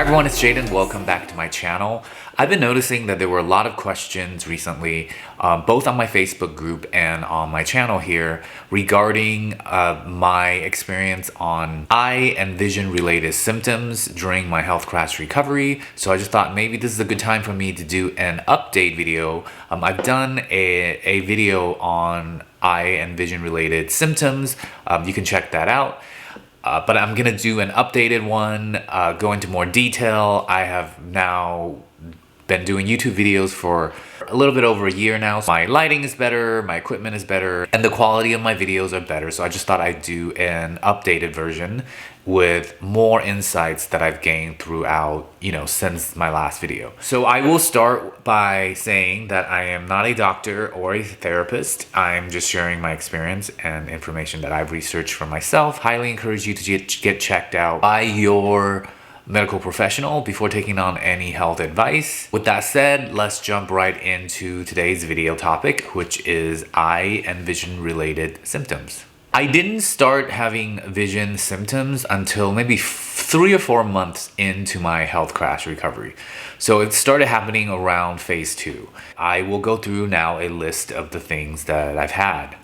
Hi everyone, it's Jaden. Welcome back to my channel. I've been noticing that there were a lot of questions recently, both on my Facebook group and on my channel here, regarding my experience on eye and vision related symptoms during my health crash recovery. So I just thought maybe this is a good time for me to do an update video. I've done a video on eye and vision related symptoms. You can check that out. But I'm gonna do an updated one, go into more detail. I have now been doing YouTube videos for a little bit over a year now. So my lighting is better, my equipment is better, and the quality of my videos are better. So I just thought I'd do an updated version with more insights that I've gained throughout, since my last video. So I will start by saying that I am not a doctor or a therapist. I'm just sharing my experience and information that I've researched for myself. Highly encourage you to get checked out by your medical professional before taking on any health advice. With that said, let's jump right into today's video topic, which is eye and vision related symptoms. I didn't start having vision symptoms until maybe 3 or 4 months into my health crash recovery. So it started happening around phase 2. I will go through now a list of the things that I've had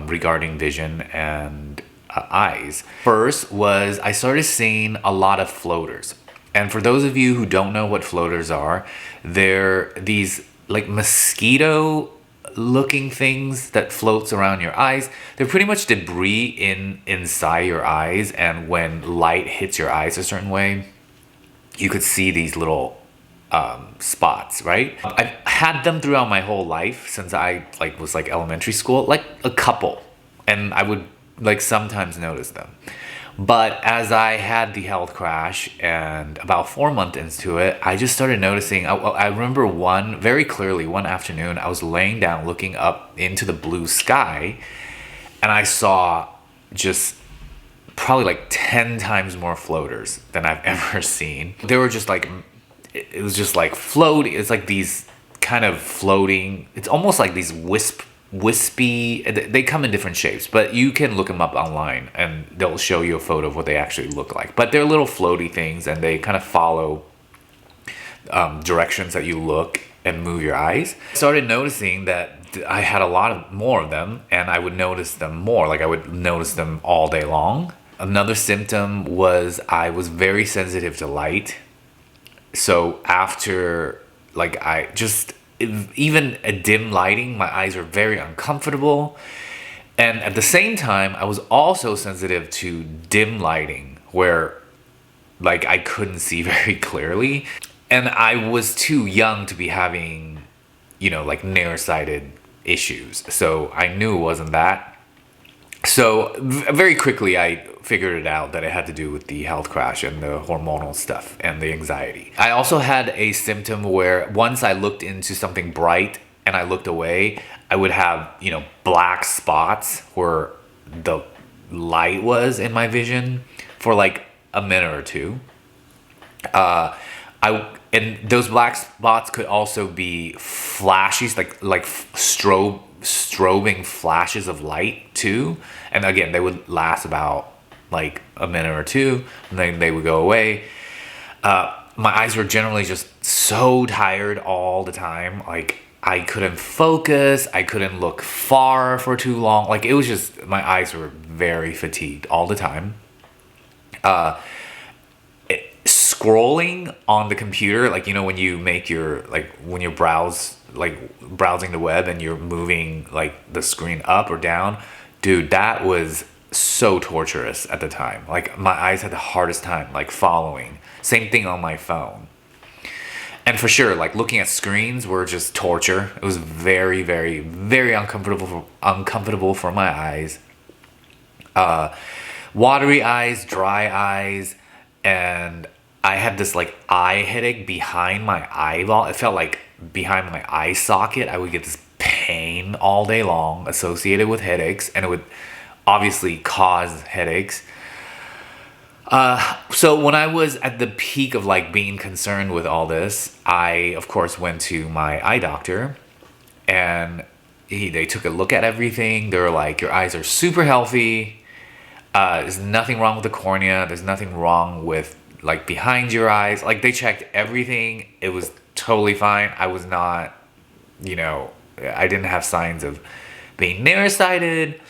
regarding vision and eyes. First was I started seeing a lot of floaters. And for those of you who don't know what floaters are, they're these like mosquito looking things that floats around your eyes. They're pretty much debris inside your eyes, and when light hits your eyes a certain way, you could see these little spots, right? I've had them throughout my whole life since I was elementary school, like a couple, and I would sometimes notice them. But as I had the health crash and about 4 months into it, I just started noticing. I remember very clearly one afternoon, I was laying down looking up into the blue sky, and I saw just probably 10 times more floaters than I've ever seen. They were just it was just floating. It's like these kind of floating, it's almost like these wispy, they come in different shapes, but you can look them up online and they'll show you a photo of what they actually look like. But they're little floaty things, and they kind of follow directions that you look and move your eyes. I started noticing that I had a lot more of them, and I would notice them more. I would notice them all day long. Another symptom was I was very sensitive to light. So after even a dim lighting, my eyes were very uncomfortable. And at the same time, I was also sensitive to dim lighting, where I couldn't see very clearly. And I was too young to be having, nearsighted issues. So I knew it wasn't that. So very quickly, I figured it out that it had to do with the health crash and the hormonal stuff and the anxiety. I also had a symptom where once I looked into something bright and I looked away, I would have, black spots where the light was in my vision for a minute or two. And those black spots could also be flashes, strobing flashes of light too. And again, they would last about a minute or two, and then they would go away. My eyes were generally just so tired all the time. I couldn't focus. I couldn't look far for too long. It was just, my eyes were very fatigued all the time. Scrolling on the computer, when you make your, when you browse, browsing the web and you're moving the screen up or down, dude, that was so torturous at the time. My eyes had the hardest time following. Same thing on my phone. And for sure, looking at screens were just torture. It was very, very, very uncomfortable for my eyes. Watery eyes, dry eyes, and I had this eye headache behind my eyeball. It felt like behind my eye socket. I would get this pain all day long associated with headaches, and it would obviously cause headaches. So when I was at the peak of being concerned with all this, I of course went to my eye doctor, and they took a look at everything. They were like, your eyes are super healthy. There's nothing wrong with the cornea. There's nothing wrong with like behind your eyes. Like they checked everything. It was totally fine. I was not, I didn't have signs of being nearsighted.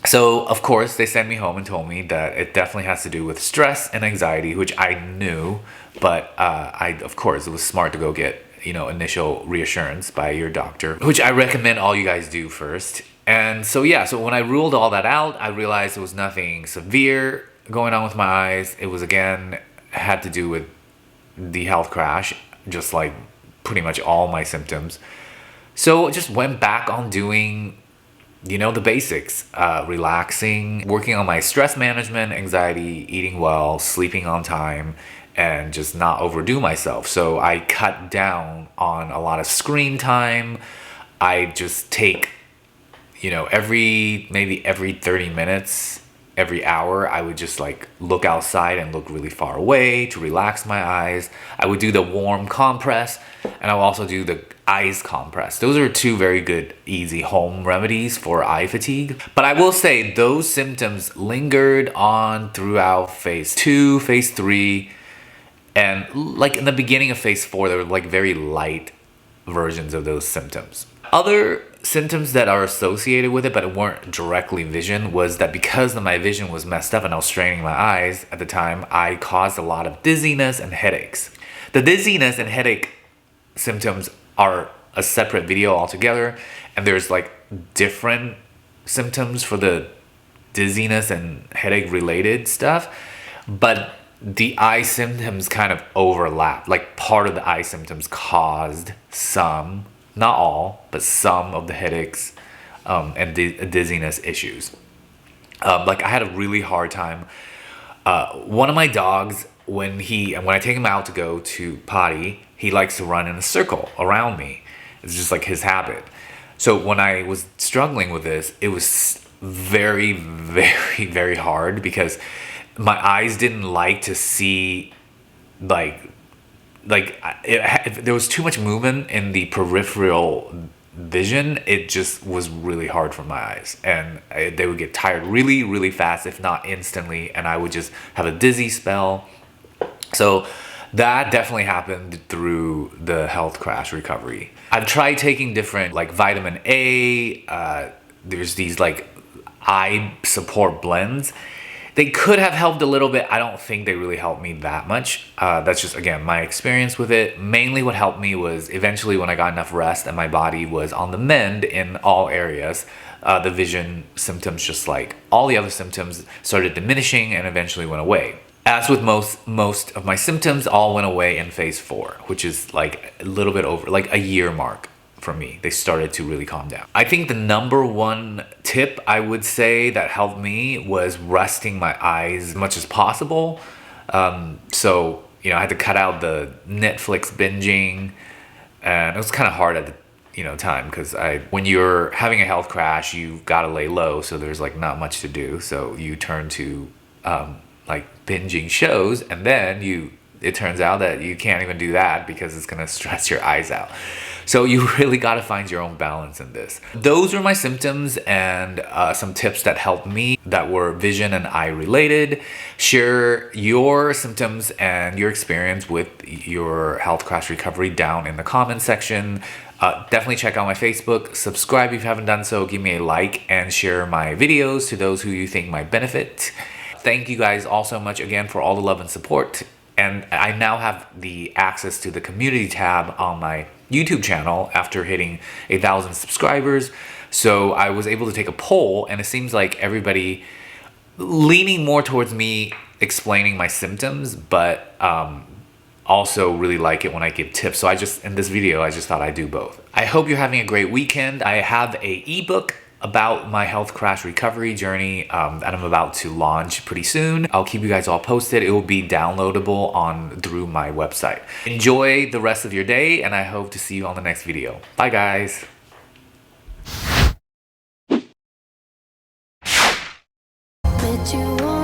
So of course they sent me home and told me that it definitely has to do with stress and anxiety, which I knew, but of course it was smart to go get initial reassurance by your doctor, which I recommend all you guys do first. And so when I ruled all that out, I realized it was nothing severe going on with my eyes. It was again had to do with the health crash, just like pretty much all my symptoms. So I just went back on doing the basics, relaxing, working on my stress management, anxiety, eating well, sleeping on time, and just not overdo myself. So I cut down on a lot of screen time. I just take, maybe every 30 minutes, every hour, I would just like look outside and look really far away to relax my eyes. I would do the warm compress, and I'll also do the ice compress. Those are two very good, easy home remedies for eye fatigue. But I will say those symptoms lingered on throughout phase 2, phase 3, and like in the beginning of phase 4, there were like very light versions of those symptoms. Other symptoms that are associated with it, but it weren't directly vision, was that because my vision was messed up and I was straining my eyes at the time, I caused a lot of dizziness and headaches. The dizziness and headache symptoms are a separate video altogether, and there's like different symptoms for the dizziness and headache related stuff, but the eye symptoms kind of overlap. Like part of the eye symptoms caused some, not all, but some of the headaches and dizziness issues. Like I had a really hard time. One of my dogs, when I take him out to go to potty, he likes to run in a circle around me. It's just like his habit. So when I was struggling with this, it was very, very, very hard because my eyes didn't like to see if there was too much movement in the peripheral vision. It just was really hard for my eyes, and they would get tired really, really fast, if not instantly, and I would just have a dizzy spell. So that definitely happened through the health crash recovery. I've tried taking different like vitamin A, there's these like eye support blends. They could have helped a little bit. I don't think they really helped me that much. That's just, again, my experience with it. Mainly what helped me was eventually when I got enough rest and my body was on the mend in all areas, the vision symptoms, just like all the other symptoms, started diminishing and eventually went away. As with most of my symptoms, all went away in phase 4, which is like a little bit over, like a year mark. For me, they started to really calm down. I think the number one tip I would say that helped me was resting my eyes as much as possible. So I had to cut out the Netflix binging, and it was kind of hard at the time because when you're having a health crash, you've got to lay low, so there's like not much to do. So you turn to like binging shows, and then it turns out that you can't even do that because it's gonna stress your eyes out. So you really got to find your own balance in this. Those were my symptoms and some tips that helped me that were vision and eye related. Share your symptoms and your experience with your health crash recovery down in the comment section. Definitely check out my Facebook. Subscribe if you haven't done so. Give me a like and share my videos to those who you think might benefit. Thank you guys all so much again for all the love and support. And I now have the access to the community tab on my YouTube channel after hitting 1,000 subscribers. So I was able to take a poll, and it seems like everybody leaning more towards me explaining my symptoms, but also really like it when I give tips. So in this video, I just thought I'd do both. I hope you're having a great weekend. I have a ebook about my health crash recovery journey that I'm about to launch pretty soon. I'll keep you guys all posted. It will be downloadable through my website. Enjoy the rest of your day, and I hope to see you on the next video. Bye guys. Bet you won't